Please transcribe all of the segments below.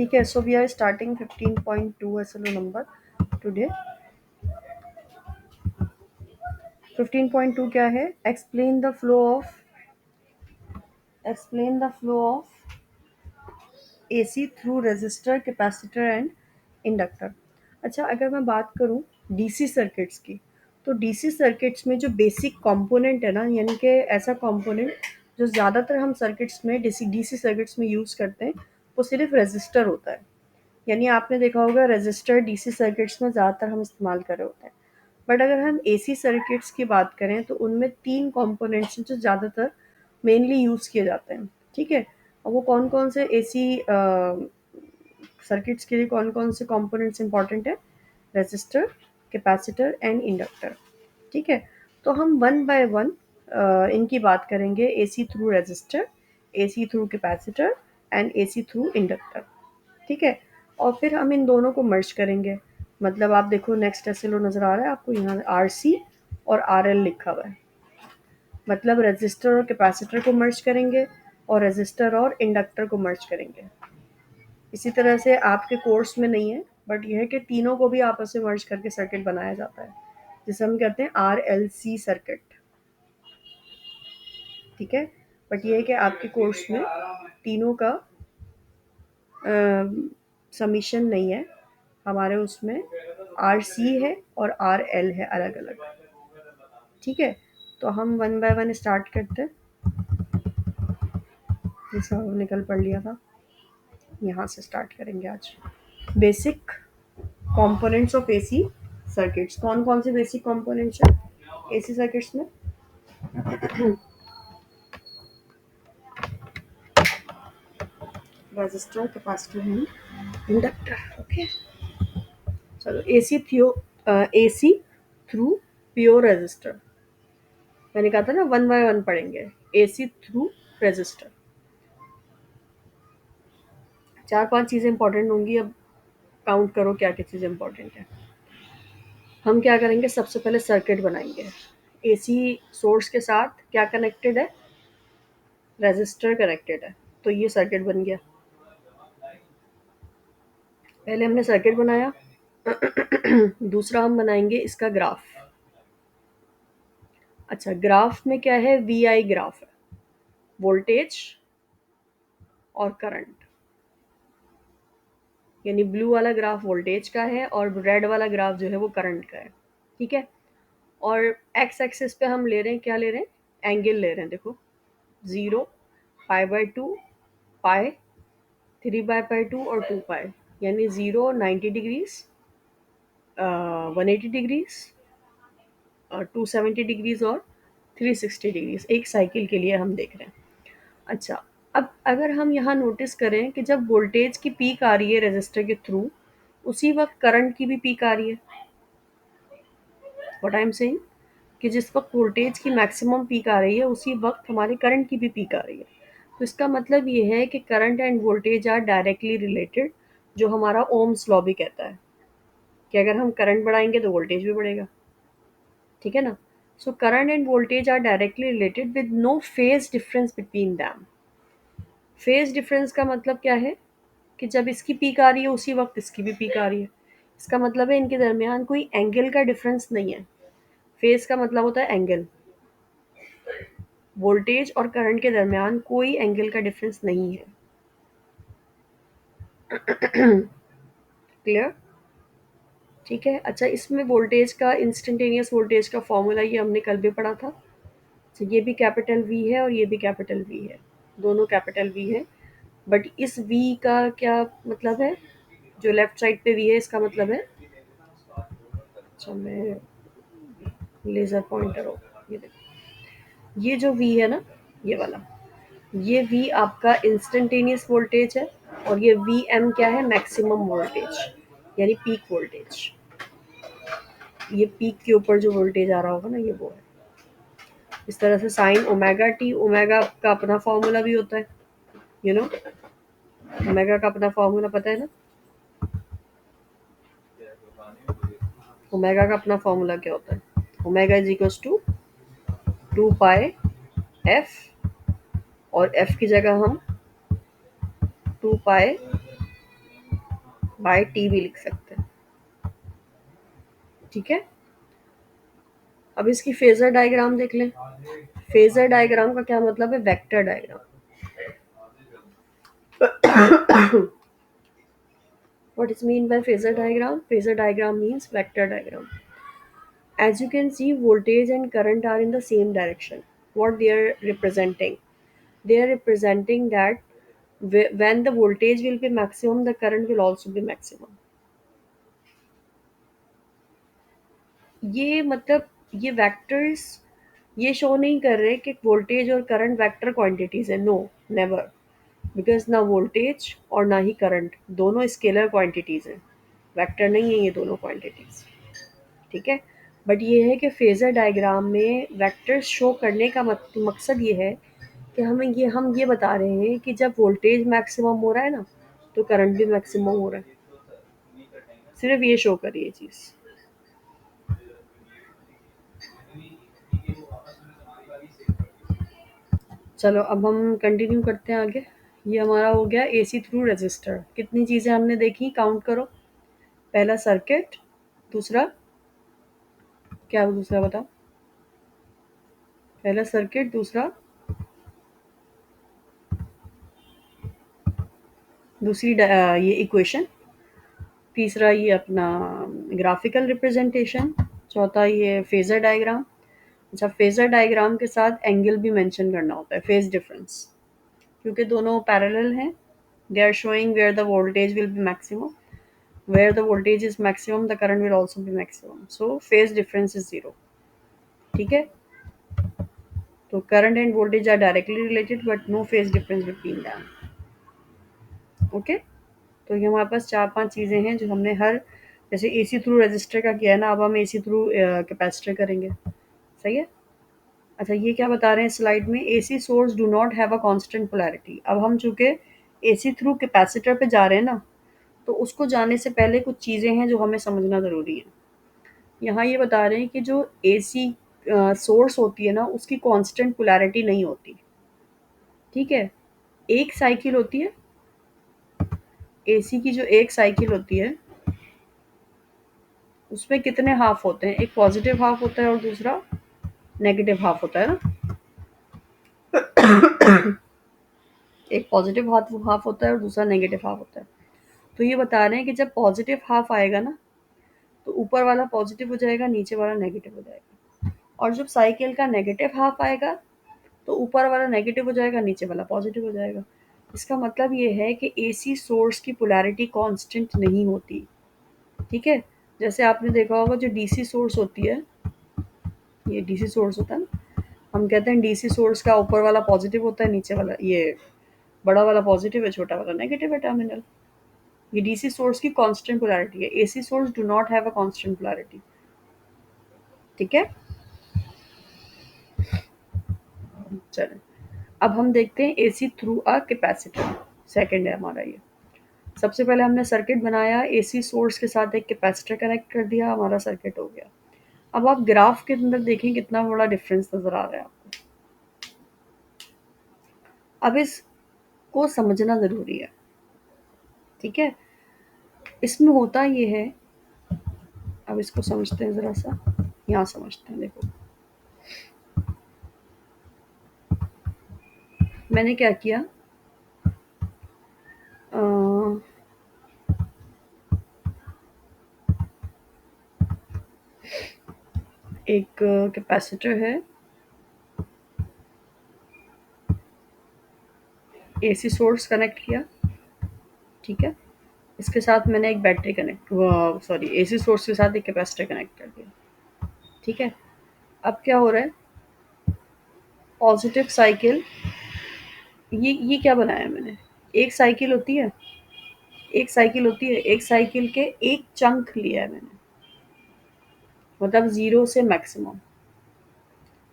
ठीक है, so we are starting 15.2 SLO number today. 15.2 क्या है? Explain the flow of AC through resistor, capacitor and inductor. अच्छा, अगर मैं बात करूं DC सर्किट्स की, तो DC सर्किट्स में जो बेसिक कंपोनेंट है ना, यानी कि ऐसा कंपोनेंट जो ज़्यादातर हम सर्किट्स में DC सर्किट्स में यूज़ करते हैं, वो सिर्फ रेजिस्टर होता है। यानी आपने देखा होगा रेजिस्टर DC सर्किट्स में ज़्यादातर हम इस्तेमाल कर रहे होते हैं। बट अगर हम AC सर्किट्स की बात करें तो उनमें 3 कंपोनेंट्स हैं जो ज़्यादातर मेनली यूज़ किए जाते हैं। ठीक है? और वो कौन-कौन से AC सर्किट्स के लिए कौन-कौन से कंपोनेंट्स इंपॉर्टेंट है? Resistor, capacitor and inductor. ठीक है? तो हम वन बाय वन इनकी बात करेंगे। AC through resistor, AC through capacitor and AC through inductor. ठीक है? और फिर हम इन दोनों को मर्ज करेंगे। मतलब आप देखो नेक्स्ट एसएलओ नज़र आ रहा है आपको, यहाँ RC और RL लिखा हुआ है। मतलब रेजिस्टर और कैपेसिटर को मर्ज करेंगे और रेजिस्टर और इंडक्टर को मर्ज करेंगे। इसी तरह से आपके कोर्स में नहीं है, बट यह है कि तीनों को भी आपस में मर्ज करके सर्किट बनाया जाता है, जिसे हम कहते हैं RLC सर्किट। ठीक है? बट ये है कि आपके कोर्स में तीनों का समीशन नहीं है। हमारे उसमें RC है और RL है अलग अलग। ठीक है? तो हम वन बाय वन स्टार्ट करते हैं। जैसा निकल पढ़ लिया था, यहाँ से स्टार्ट करेंगे आज। Basic components of AC circuits. कौन कौन से बेसिक कंपोनेंट्स हैं AC सर्किट्स में? Resistor, capacitor and inductor. Okay, चलो AC थ्रू प्योर रेजिस्टर। मैंने कहा था ना वन बाय वन पढ़ेंगे। AC थ्रू रेजिस्टर, 4-5 चीज़ें इंपॉर्टेंट होंगी। अब काउंट करो क्या क्या चीज़ें इंपॉर्टेंट है। हम क्या करेंगे, सबसे पहले सर्किट बनाएंगे। AC सोर्स के साथ क्या कनेक्टेड है? रेजिस्टर कनेक्टेड है, तो ये सर्किट बन गया। पहले हमने सर्किट बनाया। दूसरा हम बनाएंगे इसका ग्राफ। अच्छा, ग्राफ में क्या है? VI ग्राफ है, वोल्टेज और करंट। यानी ब्लू वाला ग्राफ वोल्टेज का है और रेड वाला ग्राफ जो है वो करंट का है। ठीक है? और एक्स एक्सिस पे हम ले रहे हैं, क्या ले रहे हैं? एंगल ले रहे हैं। देखो 0, π/2, पाई, 3/2 और 2 पाई। यानी 0 90 डिग्रीज, 180 डिग्रीज, 270 डिग्रीज और 360 डिग्रीज। एक साइकिल के लिए हम देख रहे हैं। अच्छा, अब अगर हम यहाँ नोटिस करें कि जब वोल्टेज की पीक आ रही है रेजिस्टर के थ्रू, उसी वक्त करंट की भी पीक आ रही है। व्हाट आई एम सेइंग, कि जिस वक्त वोल्टेज की मैक्सिमम पीक आ रही है उसी वक्त हमारे करंट की भी पीक आ रही है। तो इसका मतलब ये है कि current and voltage are directly related, जो हमारा ओम्स लॉ भी कहता है कि अगर हम करंट बढ़ाएंगे तो वोल्टेज भी बढ़ेगा। ठीक है ना? So current and voltage are directly related with no phase difference between them. Phase difference का मतलब क्या है? कि जब इसकी पीक आ रही है उसी वक्त इसकी भी पीक आ रही है। इसका मतलब है इनके दरमियान कोई एंगल का डिफरेंस नहीं है। फेज का मतलब होता है एंगल। वोल्टेज और करंट के दरमियान कोई एंगल का डिफरेंस नहीं है। क्लियर? ठीक है। अच्छा, इसमें वोल्टेज का, इंस्टेंटेनियस वोल्टेज का फॉर्मूला ये हमने कल भी पढ़ा था। तो ये भी कैपिटल वी है और ये भी कैपिटल वी है, दोनों कैपिटल वी है। बट इस वी का क्या मतलब है? जो लेफ्ट साइड पे वी है इसका मतलब है, अच्छा मैं लेज़र पॉइंटर हो, ये देखो, ये जो वी है ना, ये वाला, ये वी आपका इंस्टेंटेनियस वोल्टेज है और ये वी एम क्या है? मैक्सिमम वोल्टेज, यानी पीक वोल्टेज। ये पीक के ऊपर जो वोल्टेज आ रहा होगा ना, ये वो है। इस तरह से साइन ओमेगा टी, ओमेगा का अपना फॉर्मूला भी होता है, यू नो, ओमेगा का अपना फॉर्मूला पता है ना? ओमेगा का अपना फॉर्मूला क्या होता है? Omega is equals to 2 pi f, और एफ की जगह हम 2 पाई बाय टी भी लिख सकते हैं। ठीक है, अब इसकी फेजर डायग्राम देख लें। फेजर डायग्राम का क्या मतलब है? Vector diagram. What is mean by phasor diagram? Phasor diagram means vector diagram. As you can see, voltage and current are in the same direction. What they are representing? They are representing that when the voltage will be maximum, the current will also be maximum. ये मतलब ये vectors ये show नहीं कर रहे कि voltage और current vector quantities है। No, never. बिकॉज ना वोल्टेज और ना ही करंट दोनों स्केलर क्वांटिटीज हैं, वेक्टर नहीं है ये दोनों क्वांटिटीज। ठीक है, बट ये है कि फेजर डायग्राम में वेक्टर्स शो करने का मकसद ये है कि हम ये बता रहे हैं कि जब वोल्टेज मैक्सिमम हो रहा है ना, तो करंट भी मैक्सिमम हो रहा है। सिर्फ ये शो करिए चीज़। चलो अब हम कंटिन्यू करते हैं आगे। ये हमारा हो गया एसी थ्रू रेजिस्टर। कितनी चीज़ें हमने देखी, काउंट करो। पहला सर्किट, दूसरा क्या, दूसरा बताओ। पहला सर्किट, दूसरा ये इक्वेशन, तीसरा ये अपना ग्राफिकल रिप्रेजेंटेशन, चौथा ये फेजर डायग्राम। अच्छा, फेजर डायग्राम के साथ एंगल भी मेंशन करना होता है, फेज डिफरेंस, क्योंकि दोनों पैरेलल हैं। They are showing where the voltage will be maximum, where the voltage is maximum the current will also be maximum, so phase difference is zero. ठीक है, तो current and voltage are directly related but no phase difference between them. Okay, तो ये हमारे पास चार पांच चीज़ें हैं जो हमने हर, जैसे एसी थ्रू रजिस्टर का किया है ना, अब हम एसी थ्रू कैपेसिटर करेंगे। सही है। अच्छा, ये क्या बता रहे हैं स्लाइड में? AC source do not have a constant polarity. अब हम चूंकि एसी थ्रू कैपेसिटर पे जा रहे हैं ना, तो उसको जाने से पहले कुछ चीज़ें हैं जो हमें समझना ज़रूरी है। यहाँ ये बता रहे हैं कि जो एसी सोर्स होती है ना, उसकी कांस्टेंट पोलैरिटी नहीं होती। ठीक है, एक साइकिल होती है एसी की, जो एक साइकिल होती है उसमें कितने हाफ होते हैं? एक पॉजिटिव हाफ होता है और दूसरा नेगेटिव हाफ होता है ना। एक पॉजिटिव हाफ हाफ होता है और दूसरा नेगेटिव हाफ होता है। तो ये बता रहे हैं कि जब पॉजिटिव हाफ आएगा ना, तो ऊपर वाला पॉजिटिव हो जाएगा, नीचे वाला नेगेटिव हो जाएगा। और जब साइकिल का नेगेटिव हाफ आएगा, तो ऊपर वाला नेगेटिव हो जाएगा, नीचे वाला पॉजिटिव हो जाएगा। इसका मतलब ये है कि एसी सोर्स की पोलैरिटी कांस्टेंट नहीं होती। ठीक है, जैसे आपने देखा होगा जो डीसी सोर्स होती है, ये डीसी सोर्स होता है ना, हम कहते हैं डीसी सोर्स का ऊपर वाला पॉजिटिव होता है, नीचे वाला ये बड़ा वाला पॉजिटिव है, छोटा वाला नेगेटिव है टर्मिनल। ये डीसी सोर्स की कांस्टेंट पोलैरिटी है। AC source do not have a constant polarity. ठीक है, चलो अब हम देखते हैं AC through a capacitor. Second है हमारा ये। सबसे पहले हमने सर्किट बनाया, एसी सोर्स के साथ एक कैपेसिटर कनेक्ट कर दिया, हमारा सर्किट हो गया। अब आप ग्राफ के अंदर देखें कितना बड़ा डिफरेंस नजर आ रहा है आपको। अब इसको समझना ज़रूरी है। ठीक है, इसमें होता ये है, अब इसको समझते हैं ज़रा सा। यहाँ समझते हैं, देखो मैंने क्या किया। अ, एक कैपेसिटर है, एसी सोर्स कनेक्ट किया। ठीक है, इसके साथ मैंने एक battery connect, sorry AC source के साथ एक कैपेसिटर कनेक्ट कर दिया। ठीक है, अब क्या हो रहा है, पॉजिटिव साइकिल, ये क्या बनाया मैंने, एक साइकिल होती है, एक साइकिल होती है, एक साइकिल के एक चंक लिया है मैंने, मतलब ज़ीरो से मैक्सिमम।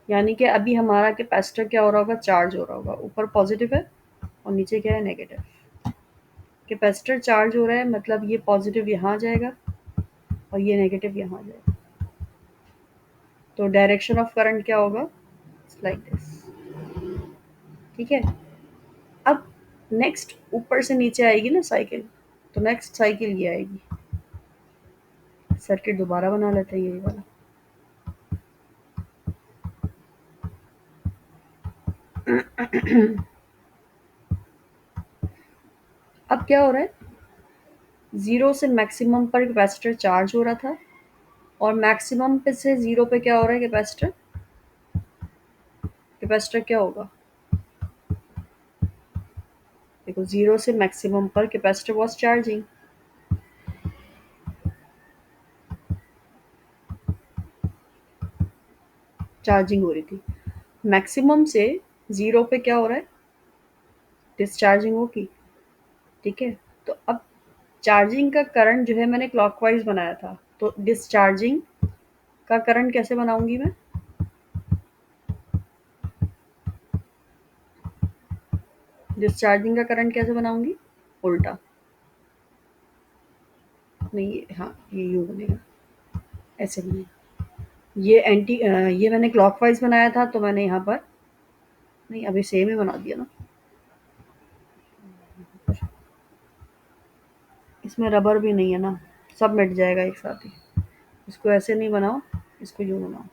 यानी कि अभी हमारा कैपेसिटर क्या हो रहा होगा, चार्ज हो रहा होगा। ऊपर पॉजिटिव है और नीचे क्या है, नेगेटिव। कैपेसिटर चार्ज हो रहा है, मतलब ये पॉजिटिव यहाँ आ जाएगा और ये नेगेटिव यहाँ आ जाएगा। तो डायरेक्शन ऑफ करंट क्या होगा, लाइक दिस। ठीक है, अब नेक्स्ट ऊपर से नीचे आएगी ना साइकिल, तो नेक्स्ट साइकिल ये आएगी। सर्किट दोबारा बना लेते हैं यही वाला। अब क्या हो रहा है, 0 से मैक्सिमम पर कैपेसिटर चार्ज हो रहा था और मैक्सिमम पे से 0 पे क्या हो रहा है, कैपेसिटर कैपेसिटर क्या होगा, देखो 0 से मैक्सिमम पर कैपेसिटर वाज चार्जिंग, चार्जिंग हो रही थी। मैक्सिमम से 0 पे क्या हो रहा है, डिस्चार्जिंग होगी। ठीक है, तो अब चार्जिंग का करंट जो है मैंने क्लॉकवाइज बनाया था, तो डिस्चार्जिंग का करंट कैसे बनाऊंगी मैं, डिस्चार्जिंग का करंट कैसे बनाऊंगी, उल्टा। नहीं हाँ, ये यूँ बनेगा, ऐसे बनेगा। ये मैंने क्लॉकवाइज बनाया था, तो मैंने यहाँ पर नहीं, अभी सेम ही बना दिया ना। इसमें रबर भी नहीं है ना, सब मिट जाएगा एक साथ ही। इसको ऐसे नहीं बनाओ, इसको यूँ बनाओ।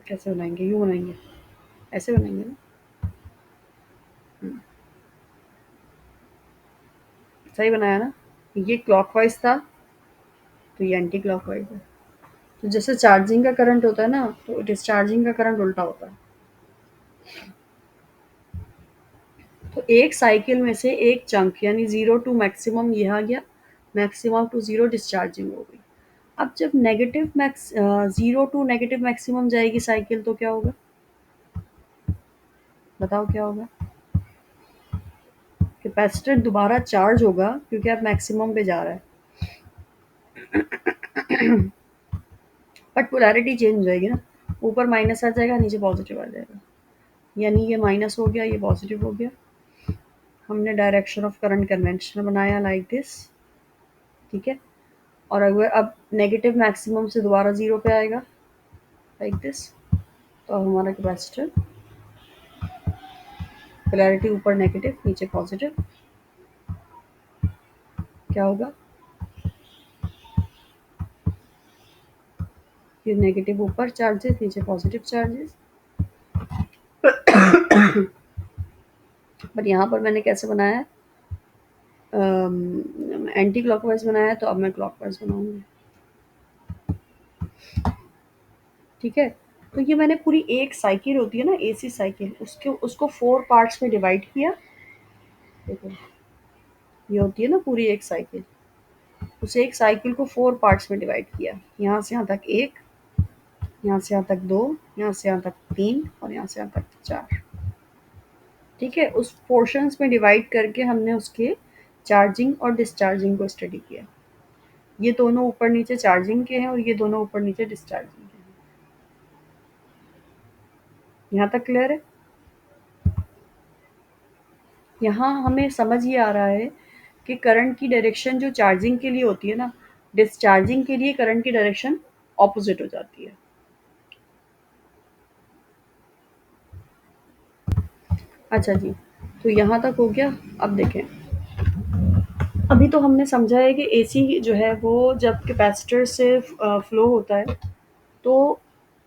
कैसे बनाएंगे, यूँ बनाएंगे, ऐसे बनाएंगे ना। सही बनाया ना, ये क्लॉकवाइज था तो ये एंटी क्लॉकवाइज है। तो जैसे चार्जिंग का करंट होता है ना, तो डिस्चार्जिंग का करंट उल्टा होता है। तो एक साइकिल में से एक चंक यानी 0 टू मैक्सिमम ये आ गया, मैक्सिमम टू 0 डिस्चार्जिंग हो गई। अब जब negative max 0 to negative maximum जाएगी साइकिल, तो क्या होगा, बताओ क्या होगा, कैपेसिटर दोबारा चार्ज होगा क्योंकि अब मैक्सिमम पे जा रहा है, बट पोलैरिटी चेंज हो जाएगी ना, ऊपर माइनस आ जाएगा, नीचे पॉजिटिव आ जाएगा। यानी ये माइनस हो गया, ये पॉजिटिव हो गया। हमने डायरेक्शन ऑफ करंट कन्वेंशनल बनाया लाइक दिस। ठीक है, और अगर अब नेगेटिव मैक्सिमम से दोबारा 0 पे आएगा लाइक दिस, तो हमारा कैपेसिटर पोलैरिटी ऊपर नेगेटिव नीचे पॉजिटिव, क्या होगा, ये नेगेटिव ऊपर चार्जेस नीचे पॉजिटिव चार्जेस। बट यहाँ पर मैंने कैसे बनाया है, एंटी क्लॉकवाइज बनाया है, तो अब मैं क्लॉकवाइज बनाऊंगी। ठीक है, तो ये मैंने पूरी एक साइकिल होती है ना, एसी साइकिल, उसके उसको 4 पार्ट्स में डिवाइड किया। देखो ये होती है ना पूरी एक साइकिल, उस एक साइकिल को 4 पार्ट्स में डिवाइड किया। यहाँ से यहाँ तक 1, यहाँ से यहाँ तक 2, यहाँ से यहाँ तक 3 और यहाँ से यहाँ तक 4। ठीक है, उस पोर्शंस में डिवाइड करके हमने उसके चार्जिंग और डिस्चार्जिंग को स्टडी किया। ये दोनों ऊपर नीचे चार्जिंग के हैं और ये दोनों ऊपर नीचे डिस्चार्जिंग के हैं। यहाँ तक क्लियर है। यहाँ हमें समझ ये आ रहा है कि करंट की डायरेक्शन जो चार्जिंग के लिए होती है ना, डिस्चार्जिंग के लिए करंट की डायरेक्शन ऑपोजिट हो जाती है। अच्छा जी, तो यहाँ तक हो गया। अब देखें, अभी तो हमने समझा है कि एसी जो है वो जब कैपेसिटर से फ्लो होता है तो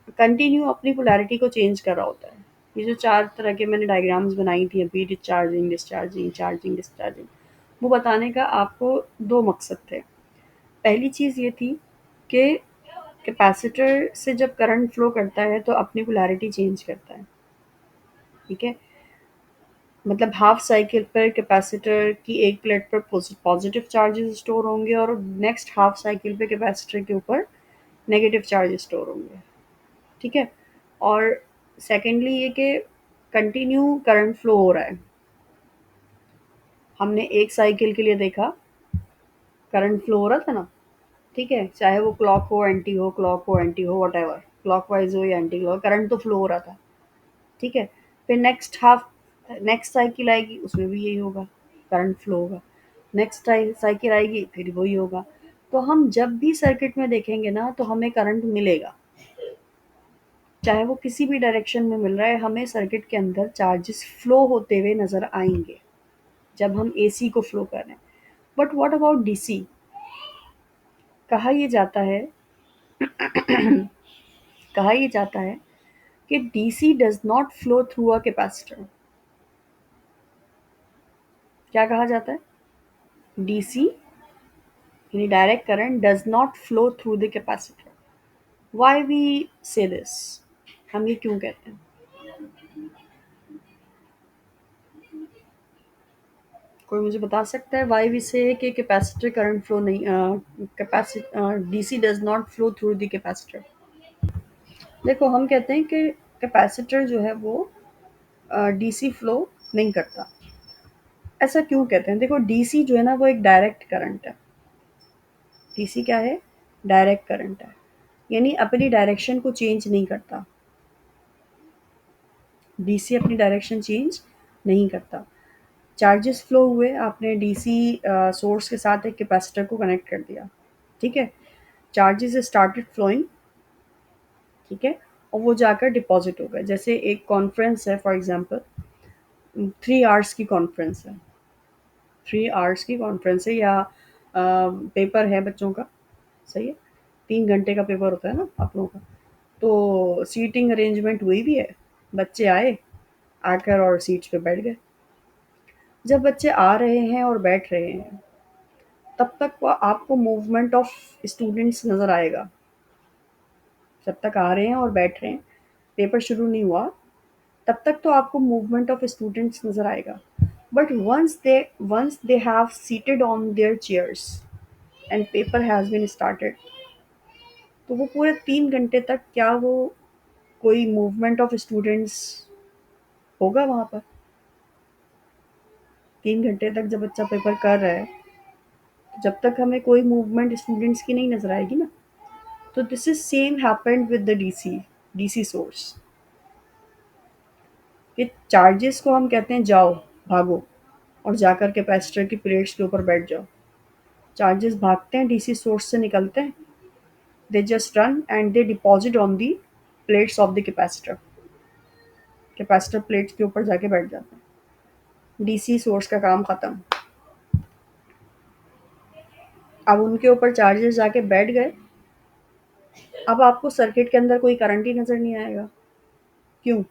कंटिन्यू अपनी पोलैरिटी को चेंज कर रहा होता है। ये जो 4 तरह के मैंने डायग्राम्स बनाई थी अभी, डिस्चार्जिंग, डिस्चार्जिंग, चार्जिंग, डिस्चार्जिंग, वो बताने का आपको 2 मकसद थे। पहली चीज़ ये थी कि कैपेसिटर से जब करंट फ्लो करता है तो अपनी पोलैरिटी चेंज करता है। ठीक है, मतलब हाफ साइकिल पर कैपेसिटर की एक प्लेट पर पॉजिटिव चार्जेस स्टोर होंगे और नेक्स्ट हाफ साइकिल पे कैपेसिटर के ऊपर नेगेटिव चार्जेस स्टोर होंगे। ठीक है, और सेकेंडली ये कि कंटिन्यू करंट फ्लो हो रहा है। हमने एक साइकिल के लिए देखा, करंट फ्लो हो रहा था ना। ठीक है, चाहे वो क्लॉक हो एंटी हो, क्लॉक हो एंटी हो, वट क्लॉकवाइज हो या एंटी क्लॉक, करंट तो फ्लो हो रहा था। ठीक है, फिर नेक्स्ट साइकिल आएगी, उसमें भी यही होगा, करंट फ्लो होगा। नेक्स्ट साइकिल आएगी, फिर वही होगा। तो हम जब भी सर्किट में देखेंगे ना, तो हमें करंट मिलेगा, चाहे वो किसी भी डायरेक्शन में मिल रहा है, हमें सर्किट के अंदर चार्जेस फ्लो होते हुए नज़र आएंगे। जब हम एसी को फ्लो कर रहे हैं। But what about DC? कहा यह जाता है कहा यह जाता है कि DC does not flow through a capacitor. क्या कहा जाता है? डीसी यानी direct current does not flow through the capacitor. Why we say this? हम ये क्यों कहते हैं? कोई मुझे बता सकता है व्हाई वी से कि कैपेसिटर करंट फ्लो नहीं, capacitor DC does not flow through the capacitor? देखो, हम कहते हैं कि कैपेसिटर जो है वो डीसी फ्लो नहीं करता। ऐसा क्यों कहते हैं? देखो, डीसी जो है ना वो एक डायरेक्ट करंट है। डीसी क्या है? डायरेक्ट करंट है, यानी अपनी डायरेक्शन को चेंज नहीं करता। डीसी अपनी डायरेक्शन चेंज नहीं करता। चार्जेस फ्लो हुए, आपने डीसी सोर्स के साथ एक कैपेसिटर को कनेक्ट कर दिया, ठीक है? चार्जेस स्टार्टेड फ्लोइंग, ठीक है? और वो जाकर डिपॉजिट हो गए। जैसे एक कॉन्फ्रेंस है, फॉर एग्जांपल 3 आवर्स की कॉन्फ्रेंस है, 3 आवर्स की कॉन्फ्रेंस है, या पेपर है बच्चों का, सही है? 3 घंटे का पेपर होता है ना आप लोगों का। तो सीटिंग अरेंजमेंट हुई भी है, बच्चे आए, आकर और सीट्स पे बैठ गए। जब बच्चे आ रहे हैं और बैठ रहे हैं, तब तक वो आपको मूवमेंट ऑफ स्टूडेंट्स नज़र आएगा। जब तक आ रहे हैं और बैठ रहे हैं, पेपर शुरू नहीं हुआ, तब तक तो आपको मूवमेंट ऑफ स्टूडेंट्स नज़र आएगा। But once they have seated on their chairs and paper has been started, तो वो पूरे 3 घंटे तक क्या वो कोई मूवमेंट ऑफ स्टूडेंट्स होगा वहाँ पर? 3 घंटे तक जब बच्चा पेपर कर रहा है, तो जब तक हमें कोई मूवमेंट स्टूडेंट्स की नहीं नज़र आएगी ना। तो this is same happened with the DC source. कि चार्जेस को हम कहते हैं जाओ, भागो, और जाकर कैपेसिटर की प्लेट्स के ऊपर बैठ जाओ। चार्जेस भागते हैं, डीसी सोर्स से निकलते हैं, they just run and they deposit on the plates of the capacitor. Capacitor plates के ऊपर जाके बैठ जाते हैं। डीसी सोर्स का काम खत्म। अब उनके ऊपर चार्जेस जाके बैठ गए। अब आपको सर्किट के अंदर कोई करंट ही नजर नहीं आएगा। क्यों?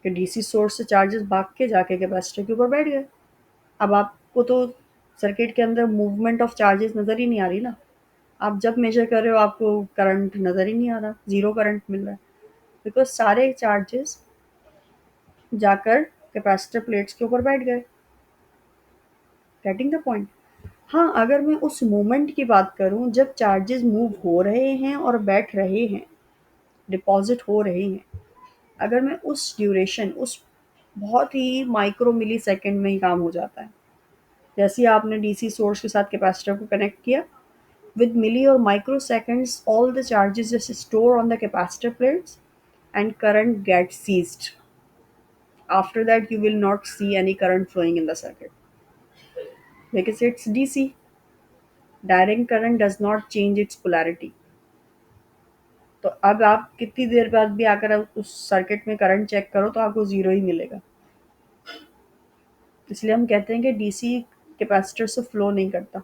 कि डीसी सोर्स से चार्जेस भाग के जाके कैपेसिटर के ऊपर बैठ गए। अब आपको तो सर्किट के अंदर मूवमेंट ऑफ चार्जेस नज़र ही नहीं आ रही ना। आप जब मेजर कर रहे हो आपको करंट नज़र ही नहीं आ रहा, ज़ीरो करंट मिल रहा है, बिकॉज़ सारे चार्जेस जाकर कैपेसिटर प्लेट्स के ऊपर बैठ गए। Getting the point? हाँ, अगर मैं उस मोमेंट की बात करूँ जब चार्जेस मूव हो रहे हैं और बैठ रहे हैं, डिपॉज़िट हो रहे हैं, अगर मैं उस ड्यूरेशन, उस बहुत ही माइक्रो मिलीसेकंड में ही काम हो जाता है। जैसे ही आपने डीसी सोर्स के साथ कैपेसिटर को कनेक्ट किया, with milli or microseconds all the charges just store on the capacitor plates and current gets ceased. After that you will not see any current flowing in the circuit because it's DC. Direct current does not change its polarity. तो अब आप कितनी देर बाद भी आकर उस circuit में current check करो तो आपको ज़ीरो ही मिलेगा। इसलिए हम कहते हैं कि डीसी कैपेसिटर से फ्लो नहीं करता।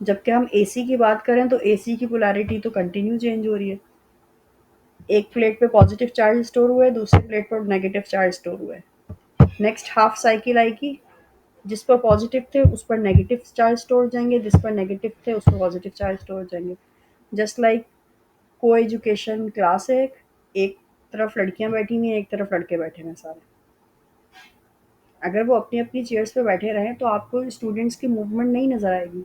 जबकि हम एसी की बात करें तो एसी की पोलैरिटी तो कंटिन्यू चेंज हो रही है। एक प्लेट पे पॉजिटिव चार्ज स्टोर हुआ है, दूसरी प्लेट पर नेगेटिव चार्ज स्टोर हुआ है। नेक्स्ट हाफ साइकिल आएगी, जिस पर पॉजिटिव थे उस पर नेगेटिव चार्ज स्टोर हो जाएंगे, जिस पर नेगेटिव थे उस पर पॉजिटिव चार्ज स्टोर हो जाएंगे। जस्ट लाइक को एजुकेशन क्लास है, एक तरफ लड़कियां बैठी हुई हैं, एक तरफ लड़के बैठे हैं सारे। अगर वो अपनी अपनी चेयर्स पे बैठे रहें तो आपको स्टूडेंट्स की मूवमेंट नहीं नज़र आएगी।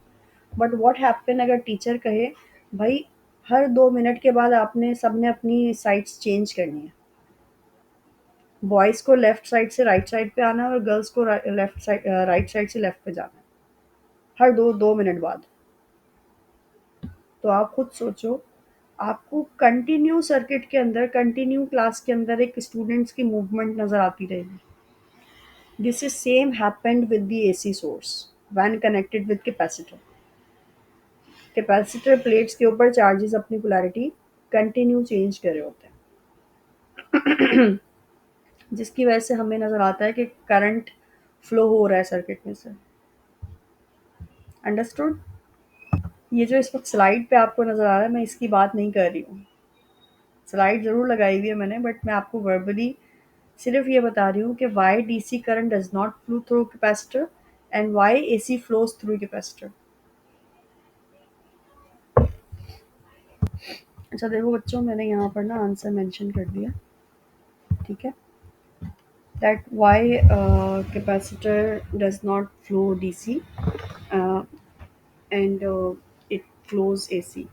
बट व्हाट हैपन अगर टीचर कहे भाई हर 2 मिनट के बाद आपने सबने अपनी साइड्स चेंज करनी है, बॉयज़ को लेफ्ट साइड से राइट साइड पे आना है और गर्ल्स को लेफ्ट साइड राइट साइड से लेफ्ट पे जाना है हर दो दो मिनट बाद। तो आप खुद सोचो, आपको कंटिन्यू सर्किट के अंदर, कंटिन्यू क्लास के अंदर एक स्टूडेंट्स की मूवमेंट नज़र आती रहेगी। This is same happened with the AC source when connected with capacitor. Capacitor plates के ऊपर चार्जेस अपनी पोलैरिटी कंटिन्यू चेंज कर रहे होते हैं। जिसकी वजह से हमें नज़र आता है कि करंट फ्लो हो रहा है सर्किट में से। अंडरस्टूड? ये जो इस वक्त स्लाइड पे आपको नज़र आ रहा है, मैं इसकी बात नहीं कर रही हूँ। स्लाइड ज़रूर लगाई हुई है मैंने, बट मैं आपको वर्बली सिर्फ ये बता रही हूँ कि why DC current does not flow through capacitor and why AC flows through capacitor. अच्छा देखो बच्चों, मैंने यहाँ पर ना आंसर मेंशन कर दिया, ठीक है, that why capacitor does not flow DC and it flows AC.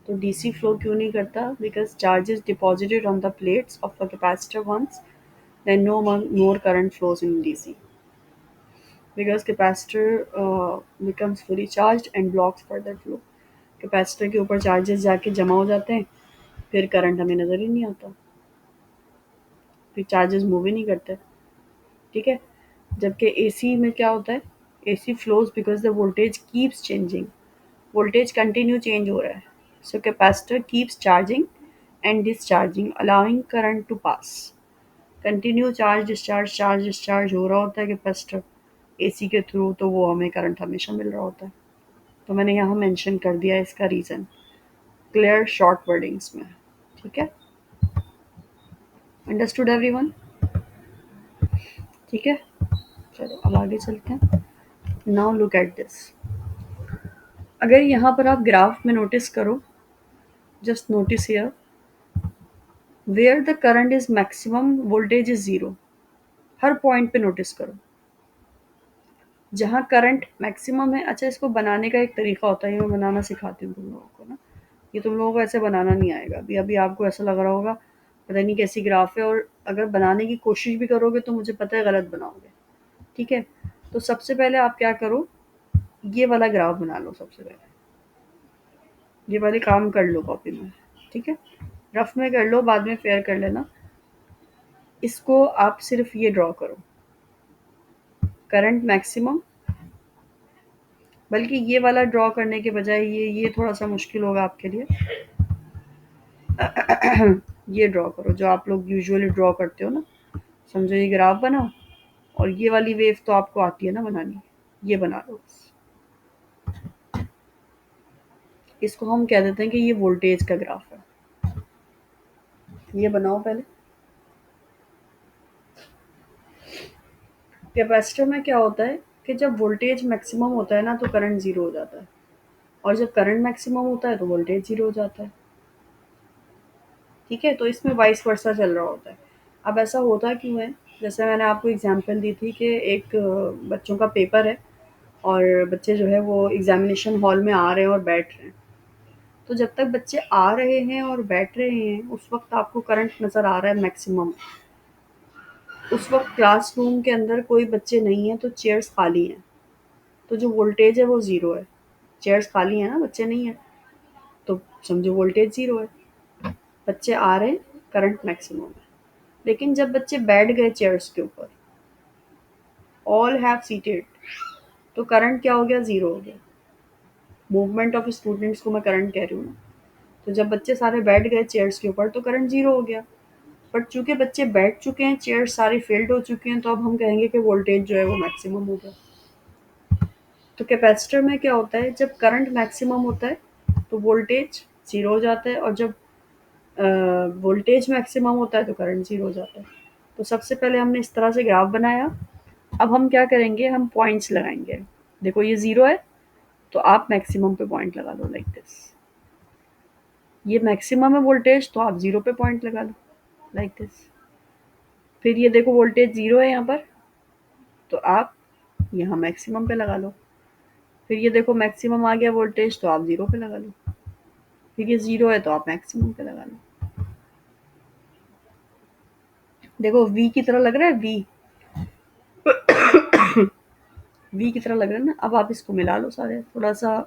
तो डीसी फ्लो क्यों नहीं करता? Because charges deposited on the plates of the capacitor once, then no more current flows in DC because capacitor becomes fully charged and blocks further flow. Capacitor के ऊपर charges जाके जमा हो जाते हैं, फिर करंट हमें नज़र ही नहीं आता, फिर चार्जेस मूव ही नहीं करते, ठीक है। जबकि एसी में क्या होता है? AC flows because the voltage keeps changing, voltage continue change हो रहा है, so capacitor keeps charging and discharging allowing current to pass. Continue charge discharge हो रहा होता है कैपेसिटर एसी के थ्रू, तो वो हमें करंट हमेशा मिल रहा होता है। तो मैंने यहाँ मेंशन कर दिया है इसका रीज़न क्लियर शॉर्ट वर्डिंग्स में, ठीक है। Understood everyone? ठीक है, चलो अब आगे चलते हैं। Now look at this. अगर यहाँ पर आप ग्राफ में नोटिस करो, just notice here where the current is maximum voltage is zero. हर पॉइंट पे नोटिस करो जहाँ करंट मैक्सिमम है। अच्छा, इसको बनाने का एक तरीका होता है, ये मैं बनाना सिखाती हूँ तुम लोगों को ना। ये तुम लोगों को ऐसे बनाना नहीं आएगा। अभी अभी आपको ऐसा लग रहा होगा पता नहीं कैसी ग्राफ है, और अगर बनाने की कोशिश भी करोगे तो मुझे पता है गलत बनाओगे, ठीक है। तो सबसे पहले आप क्या करो, ये वाला ग्राफ बना लो। सबसे पहले ये वाले काम कर लो कॉपी में, ठीक है। रफ में कर लो, बाद में फेयर कर लेना। इसको आप सिर्फ ये ड्रॉ करो, करंट मैक्सिमम। बल्कि ये वाला ड्रॉ करने के बजाय ये थोड़ा सा मुश्किल होगा आपके लिए। ये ड्रॉ करो जो आप लोग यूजुअली ड्रॉ करते हो ना। समझो ये ग्राफ बनाओ, और ये वाली वेव तो आपको आती है ना बनानी, ये बना लो बस। इसको हम कह देते हैं कि ये वोल्टेज का ग्राफ है। ये बनाओ पहले। कैपेसिटर में क्या होता है कि जब वोल्टेज मैक्सिमम होता है ना तो करंट ज़ीरो हो जाता है, और जब करंट मैक्सिमम होता है तो वोल्टेज ज़ीरो हो जाता है, ठीक है। तो इसमें वाइस वर्सा चल रहा होता है। अब ऐसा होता क्यों है? जैसे मैंने आपको एग्जांपल दी थी कि एक बच्चों का पेपर है, और बच्चे जो है वो एग्जामिनेशन हॉल में आ रहे हैं और बैठ रहे हैं। तो जब तक बच्चे आ रहे हैं और बैठ रहे हैं उस वक्त आपको करंट नज़र आ रहा है मैक्सिमम। उस वक्त क्लासरूम के अंदर कोई बच्चे नहीं हैं तो चेयर्स खाली हैं, तो जो वोल्टेज है वो ज़ीरो है। चेयर्स खाली हैं ना, बच्चे नहीं हैं, तो समझो वोल्टेज ज़ीरो है। बच्चे आ रहे हैं, करंट मैक्सिमम है। लेकिन जब बच्चे बैठ गए चेयर्स के ऊपर, ऑल हैव सीटेड, तो करंट क्या हो गया? ज़ीरो हो गया। मूवमेंट ऑफ स्टूडेंट्स को मैं करंट कह रही हूँ ना। तो जब बच्चे सारे बैठ गए चेयर्स के ऊपर तो करंट ज़ीरो हो गया। बट चूंकि बच्चे बैठ चुके हैं, चेयर्स सारी फिल्ड हो चुकी हैं, तो अब हम कहेंगे कि वोल्टेज जो है वो मैक्सिमम हो गया। तो कैपेसिटर में क्या होता है, जब करंट मैक्सिमम होता है तो वोल्टेज ज़ीरो हो जाता है, और जब वोल्टेज मैक्सिमम होता है तो करंट ज़ीरो हो जाता है। तो सबसे पहले हमने इस तरह से ग्राफ बनाया। अब हम क्या करेंगे, हम पॉइंट्स लगाएंगे। देखो ये ज़ीरो है, तो आप मैक्सिमम पे पॉइंट लगा लो लाइक दिस। ये मैक्सिमम है वोल्टेज, तो आप ज़ीरो पे पॉइंट लगा लो लाइक दिस। फिर ये देखो वोल्टेज ज़ीरो है यहाँ पर, तो आप यहाँ मैक्सिमम पे लगा लो। फिर ये देखो मैक्सिमम आ गया वोल्टेज, तो आप ज़ीरो पे लगा लो। फिर ये ज़ीरो है तो आप मैक्सिमम पे लगा लो। देखो वी की तरह लग रहा है, वी वी की तरह लग रहा है ना। अब आप इसको मिला लो सारे, थोड़ा सा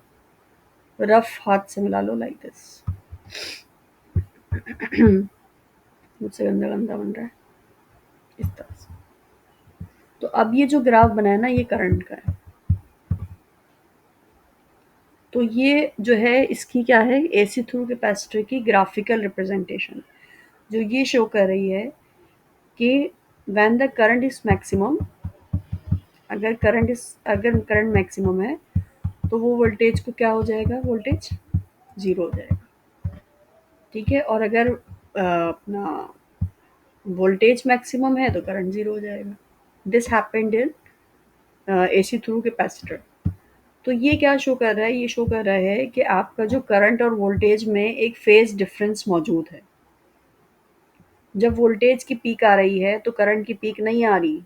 रफ हाथ से मिला लो लाइक दिस। मुझसे गंदा गंदा बन रहा है इस तरह से। तो अब ये जो ग्राफ बना है ना, ये करंट का है। तो ये जो है इसकी क्या है, एसी थ्रू कैपेसिटर की ग्राफिकल रिप्रेजेंटेशन, जो ये शो कर रही है कि when the current is maximum, अगर करंट मैक्सिमम है तो वो वोल्टेज को क्या हो जाएगा, वोल्टेज ज़ीरो हो जाएगा। ठीक है? और अगर अपना वोल्टेज मैक्सिमम है तो करंट ज़ीरो हो जाएगा। This happened in AC through capacitor. तो ये क्या शो कर रहा है? ये शो कर रहा है कि आपका जो करंट और वोल्टेज में एक फेज़ डिफरेंस मौजूद है। जब वोल्टेज की पीक आ रही है तो करंट की पीक नहीं आ रही।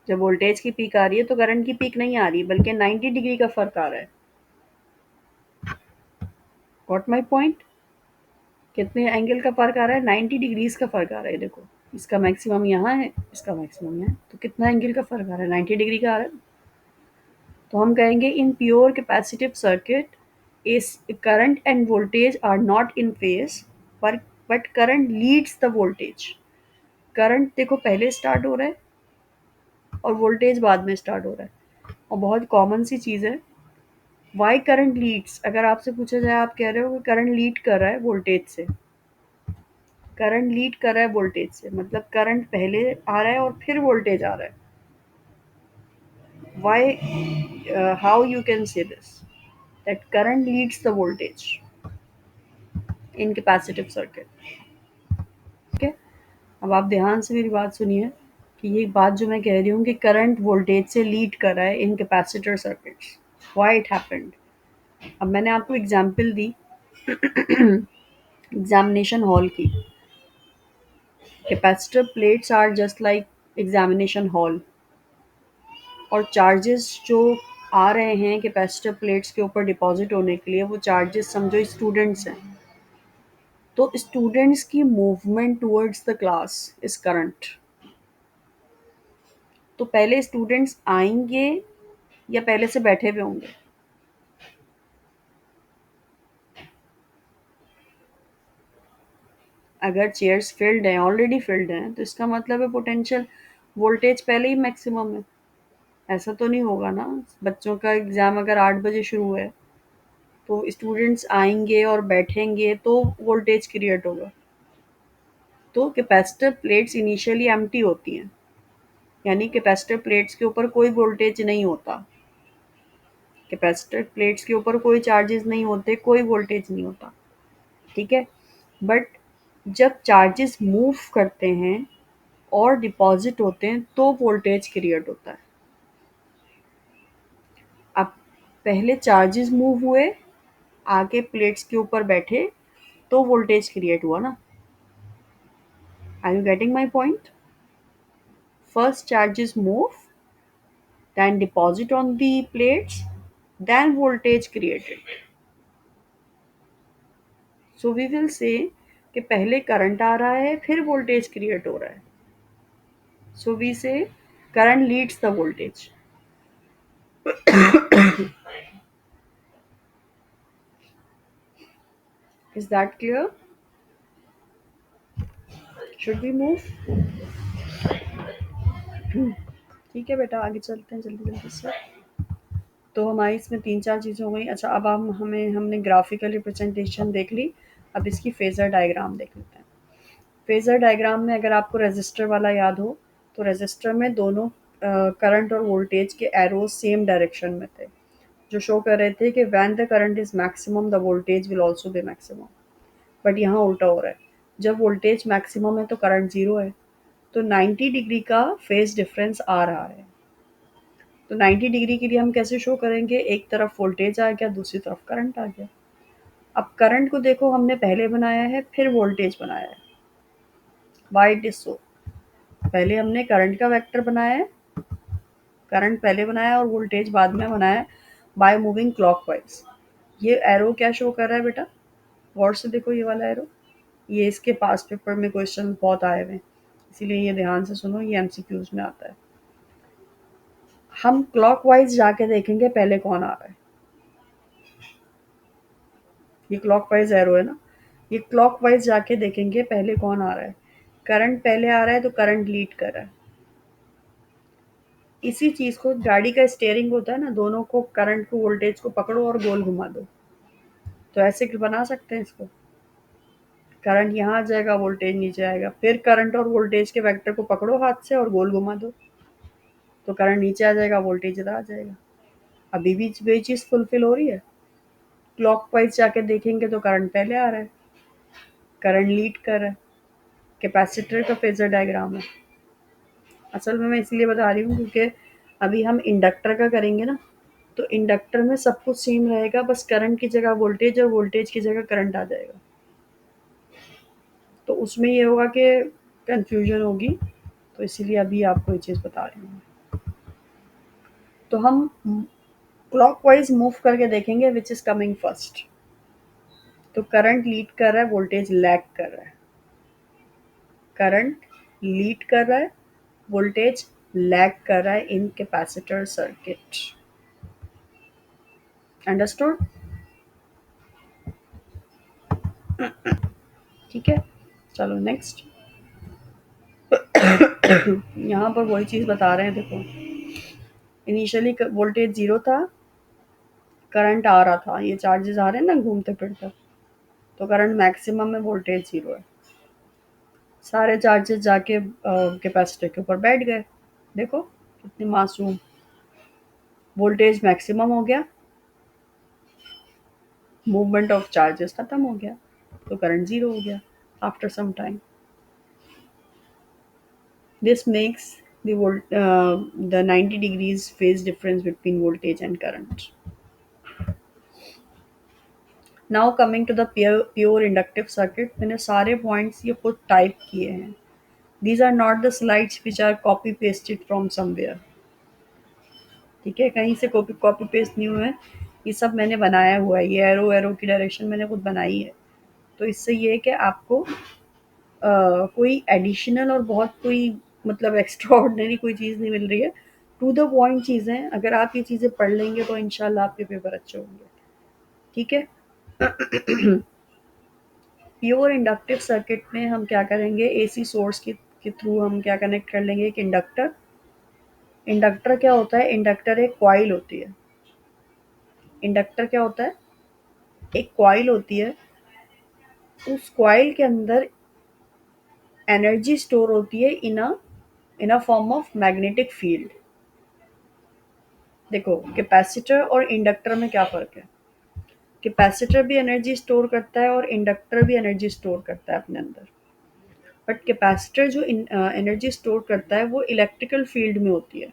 जब वोल्टेज की पीक आ रही है तो करंट की पीक नहीं आ रही, बल्कि 90 डिग्री का फ़र्क आ रहा है। Got my point? कितने एंगल का फ़र्क आ रहा है? 90 डिग्रीज़ का फ़र्क आ रहा है देखो। इसका मैक्सिमम यहाँ है, इसका मैक्सिमम यहाँ है। तो कितना एंगल का फ़र्क आ रहा है? 90 डिग्री का आ रहा है। तो हम कहेंगे इन प्योर कैपेसिटिव सर्किट इस current and voltage are not in phase, पर but current leads the voltage. Current देखो पहले स्टार्ट हो रहा है और वोल्टेज बाद में स्टार्ट हो रहा है। और बहुत कॉमन सी चीज़ है। Why current Leeds? अगर आपसे पूछा जाए, आप कह रहे हो कि करंट लीड कर रहा है वोल्टेज से। करंट लीड कर रहा है वोल्टेज से, मतलब करंट पहले आ रहा है और फिर वोल्टेज आ रहा है। Why, how you can say this that current leads the voltage in capacitive circuit? ठीक है? अब आप ध्यान से मेरी बात सुनिए कि ये बात जो मैं कह रही हूँ कि करंट वोल्टेज से लीड कर रहा है in capacitor circuits, why it happened. अब मैंने आपको एग्जांपल दी एग्जामिनेशन हॉल की। Capacitor plates are just like examination hall, और चार्जेस जो आ रहे हैं कैपेसिटर प्लेट्स के ऊपर डिपॉजिट होने के लिए, वो चार्जेस समझो स्टूडेंट्स हैं। तो स्टूडेंट्स की movement towards the class is current. तो पहले स्टूडेंट्स आएंगे या पहले से बैठे हुए होंगे? अगर चेयर्स फिल्ड हैं, ऑलरेडी फिल्ड हैं, तो इसका मतलब है पोटेंशियल वोल्टेज पहले ही मैक्सिमम है। ऐसा तो नहीं होगा ना। बच्चों का एग्ज़ाम अगर 8 बजे शुरू है तो स्टूडेंट्स आएंगे और बैठेंगे तो वोल्टेज क्रिएट होगा। तो कैपेसिटर प्लेट्स इनिशियली एम्प्टी होती हैं, यानी कैपेसिटर प्लेट्स के ऊपर कोई वोल्टेज नहीं होता। कैपेसिटर प्लेट्स के ऊपर कोई चार्जेस नहीं होते, कोई वोल्टेज नहीं होता। ठीक है? बट जब चार्जेस मूव करते हैं और डिपॉजिट होते हैं तो वोल्टेज क्रिएट होता है। अब पहले चार्जेस मूव हुए, आगे प्लेट्स के ऊपर बैठे, तो वोल्टेज क्रिएट हुआ ना। Are you getting my point? First charges move, then deposit on the plates, then voltage created. So we will say कि पहले करंट आ रहा है फिर वोल्टेज क्रिएट हो रहा है। So we say current leads the voltage. Is that clear? Should we move? ठीक है बेटा, आगे चलते हैं जल्दी जल्दी से। तो हमारी इसमें 3-4 चीज़ें हो गई। अच्छा, अब हम हमें हमने ग्राफिकल रिप्रेजेंटेशन देख ली। अब इसकी फेज़र डायग्राम देख लेते हैं। फेज़र डायग्राम में अगर आपको रेजिस्टर वाला याद हो, तो रेजिस्टर में दोनों करंट और वोल्टेज के एरोज सेम डायरेक्शन में थे, जो शो कर रहे थे कि when the current is maximum the voltage will also be maximum. But यहाँ उल्टा हो रहा है। जब वोल्टेज मैक्सिमम है तो करंट ज़ीरो है, तो 90 डिग्री का फेज़ डिफरेंस आ रहा है। तो 90 डिग्री के लिए हम कैसे शो करेंगे? एक तरफ वोल्टेज आ गया, दूसरी तरफ करंट आ गया। अब करंट को देखो, हमने पहले बनाया है फिर वोल्टेज बनाया है। Why it is so? पहले हमने करंट का वेक्टर बनाया है, करंट पहले बनाया और वोल्टेज बाद में बनाया बाय मूविंग क्लॉकवाइज। ये एरो क्या शो कर रहा है बेटा? गौर से देखो ये वाला एरो। ये इसके पास पेपर में क्वेश्चन बहुत आए हुए हैं, इसीलिए ये ध्यान से सुनो, ये एमसीक्यूज में आता है। हम क्लॉकवाइज जाके देखेंगे पहले कौन आ रहा है। ये क्लॉकवाइज एरो है ना, ये क्लॉकवाइज जाके देखेंगे पहले कौन आ रहा है। करंट पहले आ रहा है तो करंट लीड कर रहा है। इसी चीज को, गाड़ी का स्टीयरिंग होता है ना, दोनों को, करंट को वोल्टेज को पकड़ो और गोल घुमा दो। तो ऐसे बना सकते हैं इसको। करंट यहाँ आ जाएगा, वोल्टेज नीचे आएगा, फिर करंट और वोल्टेज के वेक्टर को पकड़ो हाथ से और गोल घुमा दो, तो करंट नीचे आ जाएगा, वोल्टेज इधर आ जाएगा। अभी भी वही चीज़ फुलफिल हो रही है। क्लॉकवाइज जाके देखेंगे तो करंट पहले आ रहा है, करंट लीड कर रहा है। कैपेसिटर का फेजर डायग्राम है। असल में मैं इसलिए बता रही हूँ क्योंकि अभी हम इंडक्टर का करेंगे ना, तो इंडक्टर में सब कुछ सेम रहेगा, बस करंट की जगह वोल्टेज और वोल्टेज की जगह करंट आ जाएगा। तो उसमें ये होगा कि कंफ्यूजन होगी, तो इसीलिए अभी आपको ये चीज़ बता रही हूँ। तो हम क्लॉकवाइज मूव करके देखेंगे विच इज़ कमिंग फर्स्ट। तो करंट लीड कर रहा है, वोल्टेज लैग कर रहा है। करंट लीड कर रहा है, वोल्टेज लैग कर रहा है इन कैपेसिटर सर्किट। अंडरस्टूड? ठीक है, चलो नेक्स्ट। यहाँ पर वही चीज़ बता रहे हैं, देखो इनिशियली वोल्टेज जीरो था, करंट आ रहा था, ये चार्जेस आ रहे हैं ना घूमते फिरते, तो करंट मैक्सिमम में, वोल्टेज जीरो है। सारे चार्जेस जाके कैपेसिटर के ऊपर बैठ गए। देखो कितनी मासूम। वोल्टेज मैक्सिमम हो गया, मूवमेंट ऑफ चार्जेस खत्म हो गया, तो करंट जीरो हो गया after some time. This makes the 90 degrees phase difference between voltage and current. Now coming to the pure inductive circuit, मैंने सारे points ये खुद टाइप किए हैं. These are not the slides which are copy pasted from somewhere. ठीक है, कहीं से कॉपी पेस्ट नहीं हुए हैं, ये सब मैंने बनाया हुआ है। ये एरो एरो की डायरेक्शन मैंने खुद बनाई है। तो इससे ये है कि आपको कोई एडिशनल और बहुत कोई मतलब एक्स्ट्रा ऑर्डिनरी कोई चीज़ नहीं मिल रही है। टू द पॉइंट चीज़ें हैं, अगर आप ये चीज़ें पढ़ लेंगे तो इंशाल्लाह आपके पेपर अच्छे होंगे। ठीक है। प्योर इंडक्टिव सर्किट में हम क्या करेंगे, एसी सोर्स के थ्रू हम क्या कनेक्ट कर लेंगे, एक इंडक्टर। इंडक्टर क्या होता है, इंडक्टर एक कॉइल होती है। इंडक्टर क्या होता है, एक कॉइल होती है। उस कॉइल के अंदर एनर्जी स्टोर होती है in a form of magnetic field. देखो कैपेसिटर और इंडक्टर में क्या फ़र्क है। कैपेसिटर भी एनर्जी स्टोर करता है और इंडक्टर भी एनर्जी स्टोर करता है अपने अंदर। बट कैपेसिटर जो एनर्जी स्टोर करता है वो इलेक्ट्रिकल फील्ड में होती है,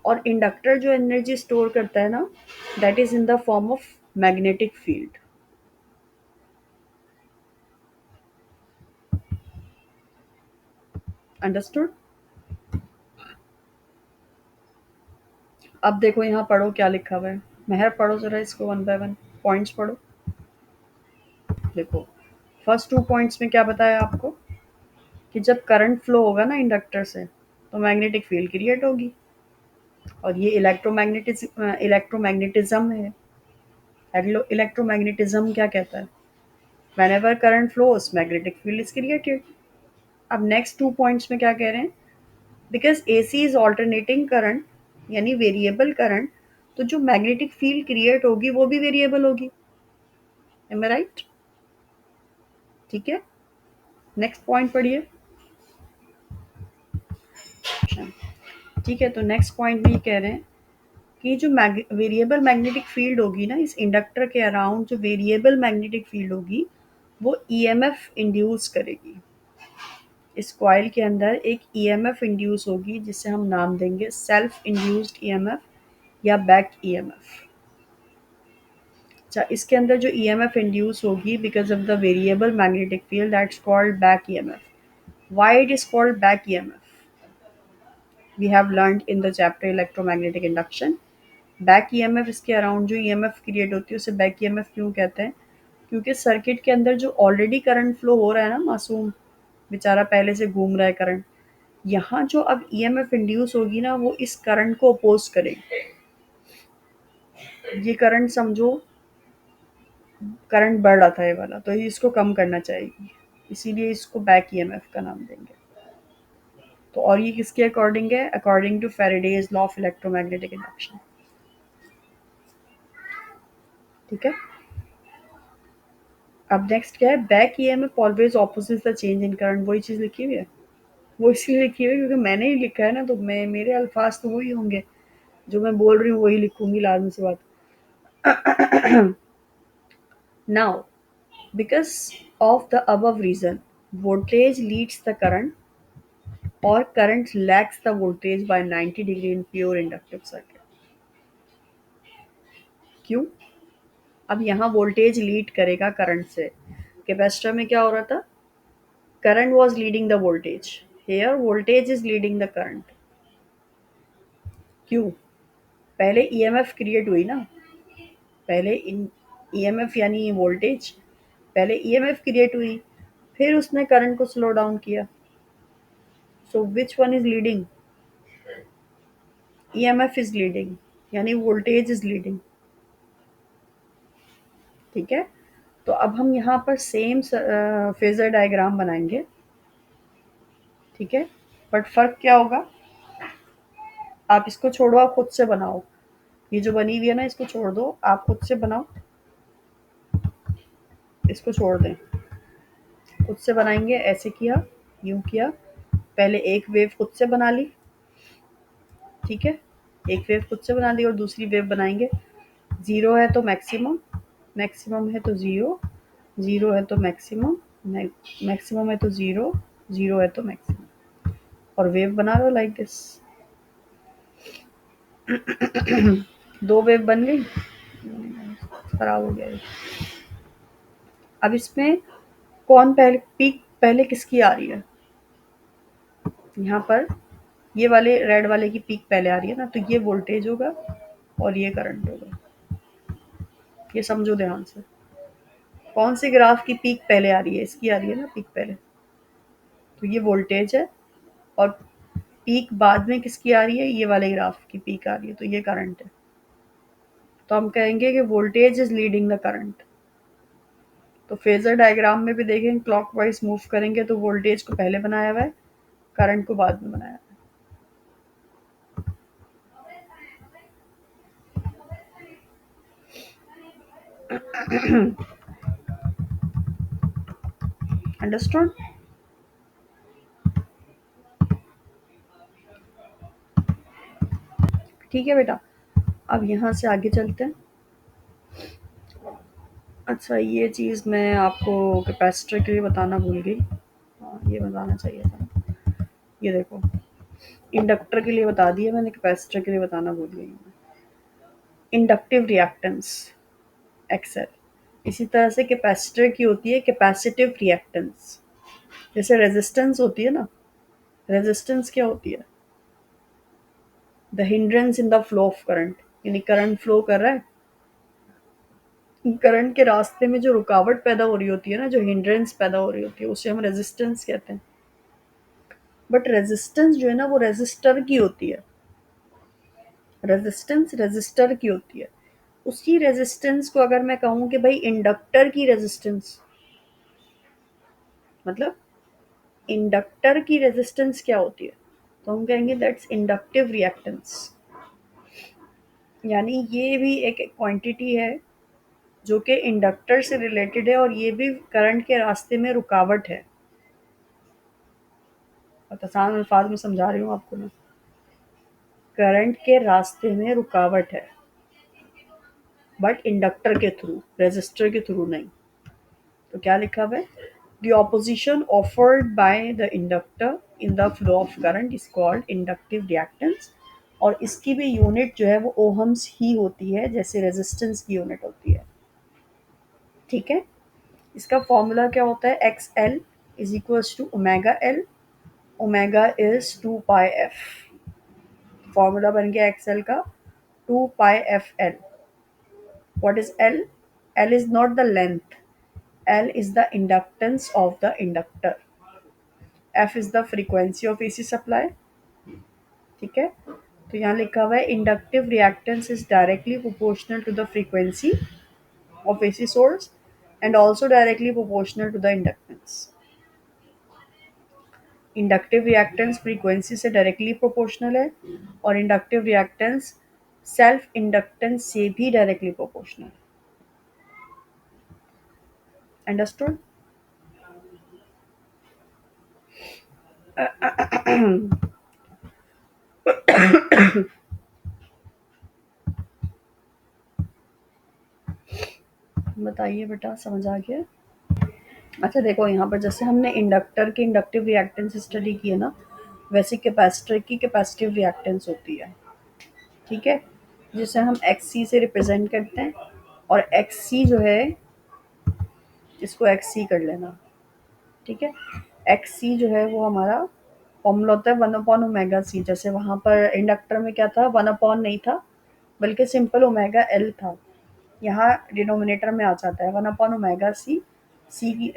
और इंडक्टर जो एनर्जी स्टोर करता है ना, that is in the form of magnetic field. Understood? अब देखो यहाँ पढ़ो क्या लिखा हुआ है। मेहर पढ़ो ज़रा इसको वन बाय वन, पॉइंट्स पढ़ो। देखो फर्स्ट टू पॉइंट्स में क्या बताया आपको कि जब करंट फ्लो होगा ना इंडक्टर से, तो मैग्नेटिक फील्ड क्रिएट होगी, और ये इलेक्ट्रोमैग्नेटिज्म है। इलेक्ट्रोमैग्नेटिज्म क्या कहता है, whenever current flows magnetic field is created। अब नेक्स्ट टू पॉइंट्स में क्या कह रहे हैं, because AC is alternating current, यानी वेरिएबल करंट, तो जो मैग्नेटिक फील्ड क्रिएट होगी वो भी वेरिएबल होगी। एम आई राइट? ठीक है, नेक्स्ट पॉइंट पढ़िए। ठीक है, तो नेक्स्ट पॉइंट में ये कह रहे हैं कि जो वेरिएबल मैग्नेटिक फील्ड होगी ना, इस इंडक्टर के अराउंड जो वेरिएबल मैग्नेटिक फील्ड होगी वो ईएमएफ इंड्यूस करेगी। इस कॉइल के अंदर एक ईएमएफ इंड्यूस होगी जिसे हम नाम देंगे सेल्फ इंड्यूस्ड ईएमएफ या बैक ईएमएफ। अच्छा, इसके अंदर जो ईएमएफ इंड्यूस होगी because of the variable magnetic field, that's called back EMF. Why it is called back EMF, we have learned in the chapter electromagnetic induction. Back EMF, इसके around जो EMF create होती है उसे back EMF क्यों कहते हैं, क्योंकि circuit के अंदर जो ऑलरेडी करंट फ्लो हो रहा है ना, मासूम बेचारा पहले से घूम रहा है करंट, यहाँ जो अब ईएमएफ इंड्यूस होगी ना, वो इस करंट को अपोज करेगी। ये करंट समझो, करंट बढ़ रहा था ये वाला, तो ये इसको कम करना चाहिए, इसीलिए इसको बैक ईएमएफ का नाम देंगे। तो और ये किसके अकॉर्डिंग है, according to Faraday's law of electromagnetic induction. ठीक है, अब नेक्स्ट क्या है, back EMF always opposite the change in current, वही चीज़ लिखी हुई है। वो इसलिए लिखी हुई है क्योंकि मैंने ही लिखा है ना, तो मैं मेरे अल्फाज तो वही होंगे, जो मैं बोल रही हूँ वही लिखूंगी, लाजमी सी बात। Now because of the above reason voltage leads the current और current lags the voltage by 90 degree in pure inductive circuit. क्यों? अब यहाँ वोल्टेज लीड करेगा करंट से। कैपेसिटर में क्या हो रहा था, current was leading the voltage, here voltage is leading the current. क्यों? पहले ईएमएफ क्रिएट हुई ना, पहले इन ईएमएफ यानी वोल्टेज, पहले ईएमएफ क्रिएट हुई, फिर उसने करंट को स्लो डाउन किया। So which one is leading? EMF is leading, यानी वोल्टेज इज लीडिंग। ठीक है, तो अब हम यहाँ पर सेम फेजर डायग्राम बनाएंगे। ठीक है, बट फर्क क्या होगा, आप इसको छोड़ो, आप खुद से बनाओ। ये जो बनी हुई है ना, इसको छोड़ दो, आप खुद से बनाओ। इसको छोड़ दें, खुद से बनाएंगे। ऐसे किया, यूं किया, पहले एक वेव खुद से बना ली। ठीक है, एक वेव खुद से बना ली और दूसरी वेव बनाएंगे। ज़ीरो है तो मैक्सिमम, मैक्सिमम है तो ज़ीरो, ज़ीरो है तो मैक्सिमम, मैक्सिमम है तो ज़ीरो, ज़ीरो है तो मैक्सिमम, और वेव बना लो लाइक दिस। दो वेव बन गई, खराब हो गया ये। अब इसमें कौन पहले, पीक पहले किसकी आ रही है? यहाँ पर ये वाले रेड वाले की पीक पहले आ रही है ना, तो ये वोल्टेज होगा और ये करंट होगा। ये समझो ध्यान से, कौन से ग्राफ की पीक पहले आ रही है? इसकी आ रही है ना पीक पहले, तो ये वोल्टेज है। और पीक बाद में किसकी आ रही है? ये वाले ग्राफ की पीक आ रही है, तो ये करंट है। तो हम कहेंगे कि voltage is leading the current. तो फेजर डायग्राम में भी देखें, क्लॉकवाइज मूव करेंगे तो वोल्टेज को पहले बनाया हुआ है, करंट को बाद में बनाया हुआ है। अंडरस्टूड? ठीक है बेटा, अब यहाँ से आगे चलते हैं। अच्छा, ये चीज़ मैं आपको कैपेसिटर के लिए बताना भूल गई। हाँ, ये बताना चाहिए था। ये देखो, इंडक्टर के लिए बता दिया मैंने, कैपेसिटर के लिए बताना भूल गई हूँ। इंडक्टिव रिएक्टेंस एक्सएल, इसी तरह से कैपेसिटर की होती है कैपेसिटिव रिएक्टेंस। जैसे रेजिस्टेंस होती है ना, रेजिस्टेंस क्या होती है? The hindrance in the flow of current, यानी करंट फ्लो कर रहा है, करंट के रास्ते में जो रुकावट पैदा हो रही होती है ना, जो हिंड्रेंस पैदा हो रही होती है, उसे हम रेजिस्टेंस कहते हैं। बट रेजिस्टेंस जो है ना, वो रेजिस्टर की होती है। रेजिस्टेंस रेजिस्टर की होती है। उसी रेजिस्टेंस को अगर मैं कहूँ कि भाई इंडक्टर की रेजिस्टेंस, मतलब इंडक्टर की रेजिस्टेंस क्या होती है, तो हम कहेंगे दैट्स इंडक्टिव रिएक्टेंस। यानी ये भी एक क्वांटिटी है जो कि इंडक्टर से रिलेटेड है, और ये भी करंट के रास्ते में रुकावट है। और आसान अल्फाज में समझा रही हूँ आपको मैं, करंट के रास्ते में रुकावट है, बट इंडक्टर के थ्रू, रेजिस्टर के थ्रू नहीं। तो क्या लिखा हुआ है, the opposition offered by the inductor in the flow of current is called inductive reactance. और इसकी भी यूनिट जो है वो ओहम्स ही होती है, जैसे रेजिस्टेंस की यूनिट होती है। ठीक है, इसका फॉर्मूला क्या होता है, X L is equals to omega L, omega is 2 pi F. Formula बन गया एक्सएल का 2 pi F L. What is L? L is not the length, L is the inductance of the inductor, F is the frequency of AC supply. ठीक है, तो यहाँ लिखा हुआ है inductive reactance is directly proportional to the frequency of AC source and also directly proportional to the inductance. Inductive reactance frequency से directly proportional है, और इंडक्टिव रिएक्टेंस सेल्फ इंडक्टेंस से भी डायरेक्टली प्रोपोर्शनल है। अंडरस्टूड? बताइए बेटा, समझ आ गया? अच्छा देखो, यहाँ पर जैसे हमने इंडक्टर की इंडक्टिव रिएक्टेंस स्टडी की है ना, वैसे कैपेसिटर की कैपेसिटिव रिएक्टेंस होती है। ठीक है, जिसे हम एक्स सी से रिप्रेजेंट करते हैं। और एक्स सी जो है, इसको एक्स सी कर लेना। ठीक है, एक्स सी जो है वो हमारा फॉर्मूला होता है 1/ओमेगा सी। जैसे वहाँ पर इंडक्टर में क्या था, 1 नहीं था, बल्कि सिंपल ओमेगा एल था। यहाँ डिनोमिनेटर में आ जाता है 1/ओमेगा सी। सी की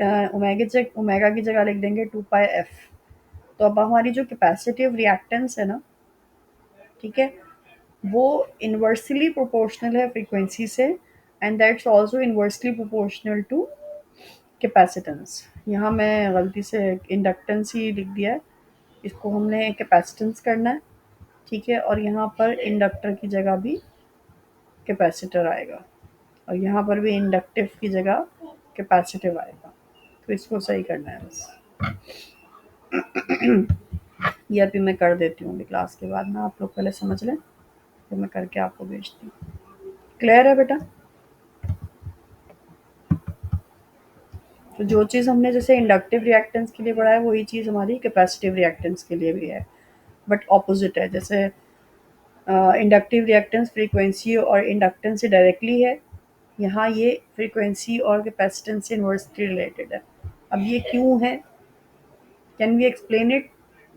ओमेगा की जगह लिख देंगे 2 पाई एफ। तो अब हमारी जो कैपेसिटिव रिएक्टेंस है ना, ठीक है, वो इन्वर्सली प्रोपोर्शनल है फ्रीक्वेंसी से, and that's also inversely proportional to capacitance. यहाँ मैं गलती से इंडक्टेंस ही लिख दिया है, इसको हमने कैपेसिटेंस करना है। ठीक है, और यहाँ पर इंडक्टर की जगह भी कैपेसिटर आएगा, और यहाँ पर भी इंडक्टिव की जगह कैपेसिटिव आएगा। तो इसको सही करना है बस। ये अभी मैं कर देती हूँ, अभी क्लास के बाद ना, आप लोग पहले समझ लें, फिर मैं करके आपको भेजती हूँ। क्लियर है बेटा? तो जो चीज़ हमने जैसे इंडक्टिव रिएक्टेंस के लिए पढ़ा है, वही चीज़ हमारी कैपेसिटिव रिएक्टेंस के लिए भी है, बट ऑपोजिट है। जैसे इंडक्टिव रिएक्टेंस फ्रीक्वेंसी और इंडक्टेंस से डायरेक्टली है, यहाँ ये फ्रीक्वेंसी और कैपेसिटेंस से इन्वर्सली रिलेटेड है। अब ये क्यों है? Can we explain it?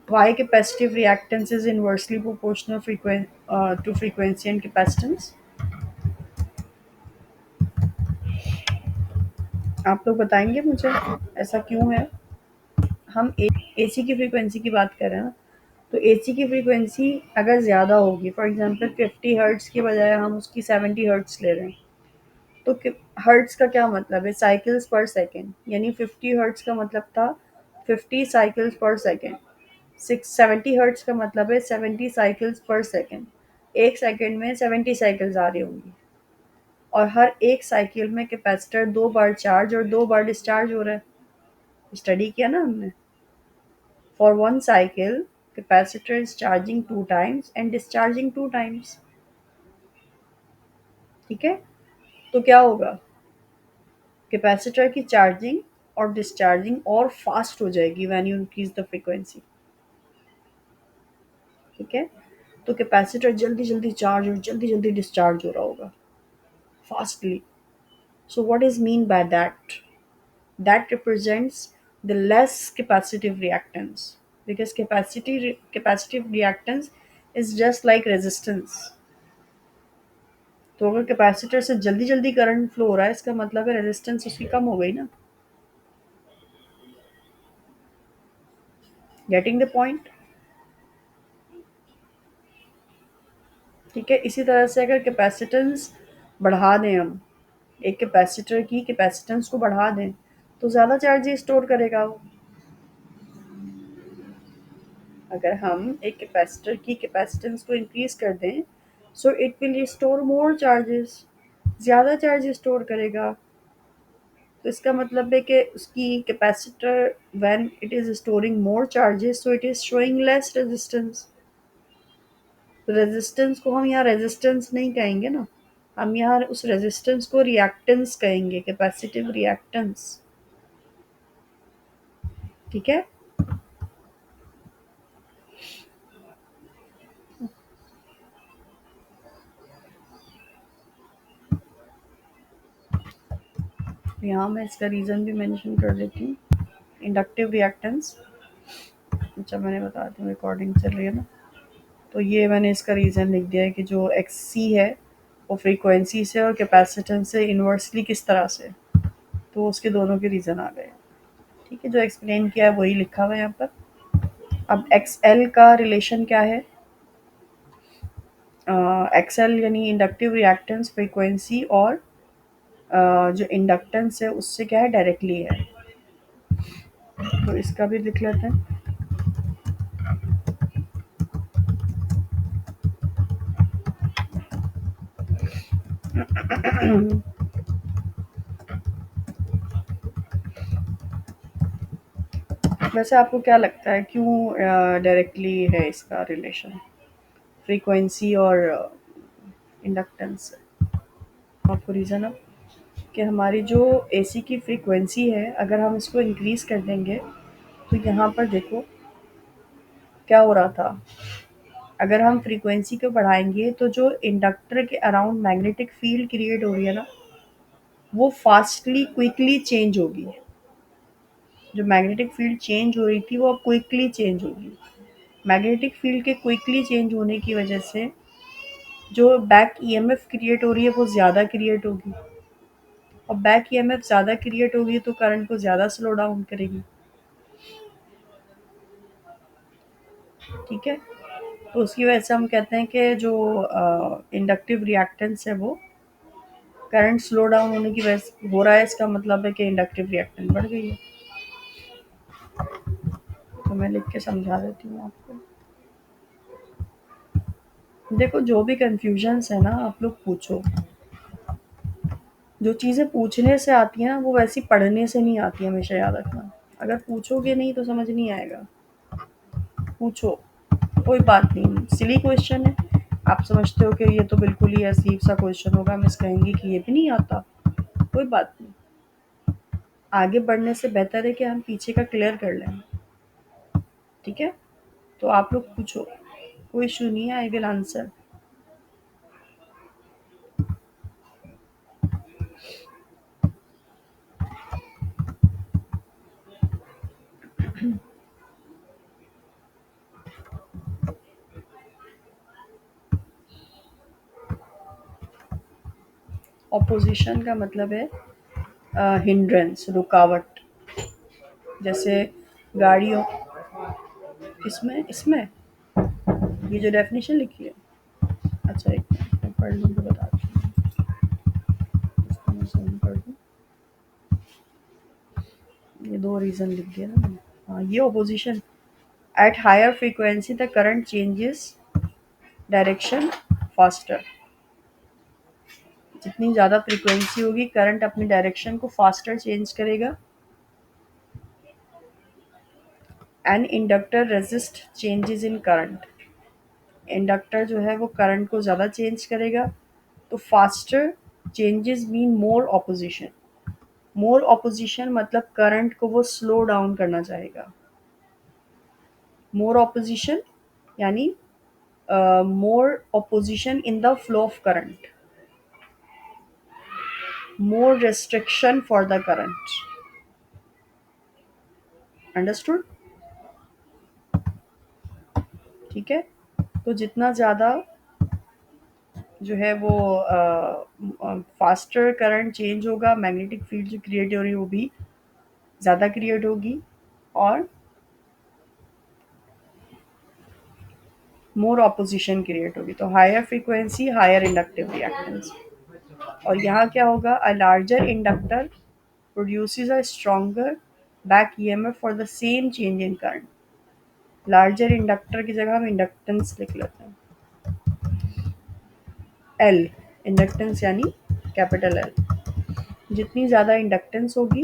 Why capacitive reactance is inversely proportional to frequency and capacitance? आप लोग बताएंगे मुझे ऐसा क्यों है? हम एसी की फ्रीक्वेंसी की बात कर रहे हैं ना, तो एसी की फ्रीक्वेंसी अगर ज़्यादा होगी, फॉर एग्जांपल 50 हर्ट्ज़ की बजाय हम उसकी 70 हर्ट्ज़ ले रहे हैं, तो हर्ट्ज़ का क्या मतलब है? साइकिल्स पर सेकेंड, यानी 50 हर्ट्ज़ का मतलब था 50 साइकिल्स पर सेकेंड। 670 हर्ट्ज़ का मतलब है 70 साइकिल्स पर सेकेंड। एक सेकेंड में 70 साइकिल्स आ रही होंगी, और हर एक साइकिल में कैपेसिटर 2 बार चार्ज और 2 बार डिस्चार्ज हो रहा है। स्टडी किया ना हमने। For one cycle capacitor is charging 2 times and discharging 2 times. ठीक है, तो क्या होगा, कैपेसिटर की चार्जिंग और डिस्चार्जिंग और फास्ट हो जाएगी when you increase the frequency. ठीक है, तो कैपेसिटर जल्दी जल्दी चार्ज और जल्दी जल्दी डिस्चार्ज हो रहा होगा fastly. So what is mean by that? That represents the less capacitive reactance, because capacitive reactance is just like resistance. तो अगर कैपेसिटर से जल्दी जल्दी करंट फ्लो हो रहा है, इसका मतलब है रेजिस्टेंस उसकी कम हो गई ना। Getting the point? ठीक है, इसी तरह से अगर कैपेसिटेंस बढ़ा दें हम, एक कैपेसिटर की कैपेसिटेंस को बढ़ा दें, तो ज़्यादा चार्ज स्टोर करेगा वो। अगर हम एक कैपेसिटर की कैपेसिटेंस को इंक्रीज कर दें, so it will store more charges, ज़्यादा चार्ज स्टोर करेगा। तो इसका मतलब है कि उसकी capacitor when it is storing more charges, so it is showing less resistance. Resistance को हम यहाँ रेजिस्टेंस नहीं कहेंगे ना, हम यहाँ उस रेजिस्टेंस को रिएक्टेंस कहेंगे, कैपेसिटिव रिएक्टेंस। ठीक है, यहाँ मैं इसका रीज़न भी मेंशन कर देती हूँ। इंडक्टिव रिएक्टेंस, अच्छा मैंने बता दी, रिकॉर्डिंग चल रही है ना, तो ये मैंने इसका रीज़न लिख दिया है कि जो एक्स सी है वो फ्रीक्वेंसी से और कैपेसिटेंस से इन्वर्सली किस तरह से, तो उसके दोनों के रीज़न आ गए। ठीक है, जो एक्सप्लेन किया है वही लिखा हुआ है यहाँ पर। अब एक्स एल का रिलेशन क्या है? एक्स एल यानी इंडक्टिव रिएक्टेंस फ्रीक्वेंसी और जो इंडक्टेंस है उससे क्या है, डायरेक्टली है। तो इसका भी लिख लेते हैं। वैसे आपको क्या लगता है क्यों डायरेक्टली है इसका रिलेशन फ्रीक्वेंसी और इंडक्टेंस से? आपको रीज़न अब कि हमारी जो एसी की फ्रीक्वेंसी है, अगर हम इसको इंक्रीज़ कर देंगे तो यहाँ पर देखो क्या हो रहा था। अगर हम फ्रीक्वेंसी को बढ़ाएंगे तो जो इंडक्टर के अराउंड मैग्नेटिक फील्ड क्रिएट हो रही है ना, वो फास्टली क्विकली चेंज होगी। जो मैग्नेटिक फील्ड चेंज हो रही थी वो अब क्विकली चेंज होगी। मैग्नेटिक फील्ड के क्विकली चेंज होने की वजह से जो बैक ईएमएफ क्रिएट हो रही है वो ज़्यादा क्रिएट होगी, और बैक ईएमएफ ज़्यादा क्रिएट होगी तो करंट को ज़्यादा स्लो डाउन करेगी। ठीक है, तो उसकी वजह से हम कहते हैं कि जो इंडक्टिव रिएक्टेंस है वो करंट स्लो डाउन होने की वजह से हो रहा है, इसका मतलब है कि इंडक्टिव रिएक्टेंस बढ़ गई है। तो मैं लिख के समझा देती हूँ आपको। देखो, जो भी कन्फ्यूजन्स है ना, आप लोग पूछो। जो चीज़ें पूछने से आती हैं ना वो वैसी पढ़ने से नहीं आती, हमेशा याद रखना। अगर पूछोगे नहीं तो समझ नहीं आएगा। पूछो, कोई बात नहीं, सिली क्वेश्चन है। आप समझते हो कि ये तो बिल्कुल ही अजीब सा क्वेश्चन होगा, मिस कहेंगी कि ये भी नहीं आता, कोई बात नहीं। आगे बढ़ने से बेहतर है कि हम पीछे का क्लियर कर लें। ठीक है, तो आप लोग पूछो, कोई इशू नहीं है, आई विल आंसर। ऑपोजिशन का मतलब है हिंड्रेंस, रुकावट। जैसे गाड़ियों, इसमें इसमें ये जो डेफिनेशन लिखी है, अच्छा एक मिनट मैं पढ़ लूँ तो बताती हूँ। इसको मैं zoom कर दूँ। ये दो रीज़न लिख दिया ना मैंने। हाँ, ये opposition. At higher frequency the current changes direction faster. जितनी ज़्यादा फ्रीक्वेंसी होगी करंट अपनी डायरेक्शन को फास्टर चेंज करेगा। An inductor resist changes in current. Inductor जो है वो करंट को ज़्यादा चेंज करेगा। तो faster changes mean more opposition. More opposition मतलब करंट को वो स्लो डाउन करना चाहेगा। मोर ऑपोजिशन यानी more opposition in the flow of current, more restriction for the current. Understood? ठीक है, तो जितना ज़्यादा जो है वो फास्टर करंट चेंज होगा, मैग्नेटिक फील्ड जो क्रिएट हो रही है वो भी ज़्यादा क्रिएट होगी, और मोर ऑपोजिशन क्रिएट होगी। तो higher frequency higher inductive reactance. और यहाँ क्या होगा, a larger inductor produces a stronger back EMF for the same change in current. Larger inductor की जगह हम इंडक्टेंस लिख लेते हैं। एल, इंडक्टेंस यानी कैपिटल एल। जितनी ज़्यादा इंडक्टेंस होगी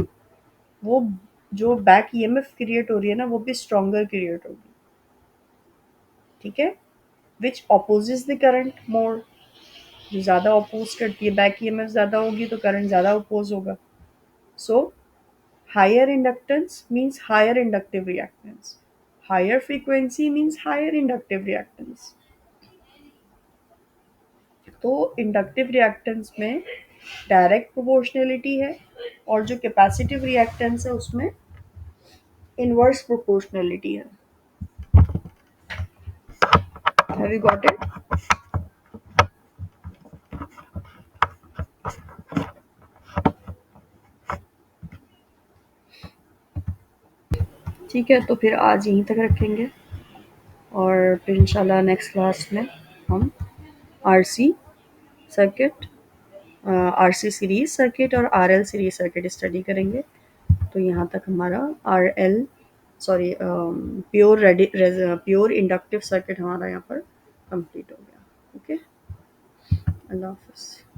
वो जो बैक ईएमएफ क्रिएट हो रही है ना वो भी स्ट्रॉन्गर क्रिएट होगी। ठीक है, विच अपोजेस द करंट मोर। जो ज़्यादा अपोज करती है, बैक ईएमएफ ज़्यादा होगी तो करंट ज़्यादा अपोज होगा। So higher inductance means higher inductive reactance, higher frequency means higher inductive reactance. तो इंडक्टिव रिएक्टेंस में डायरेक्ट प्रोपोर्शनलिटी है, और जो कैपेसिटिव रिएक्टेंस है उसमें इनवर्स प्रोपोर्शनलिटी है। Have you got it? ठीक है, तो फिर आज यहीं तक रखेंगे, और फिर इंशाल्लाह नेक्स्ट क्लास में हम RC circuit, RC series circuit और आरएल सीरीज सर्किट स्टडी करेंगे। तो यहाँ तक हमारा RL, sorry, pure inductive circuit हमारा यहाँ पर कंप्लीट हो गया। ओके, अल्लाह हाफिज़।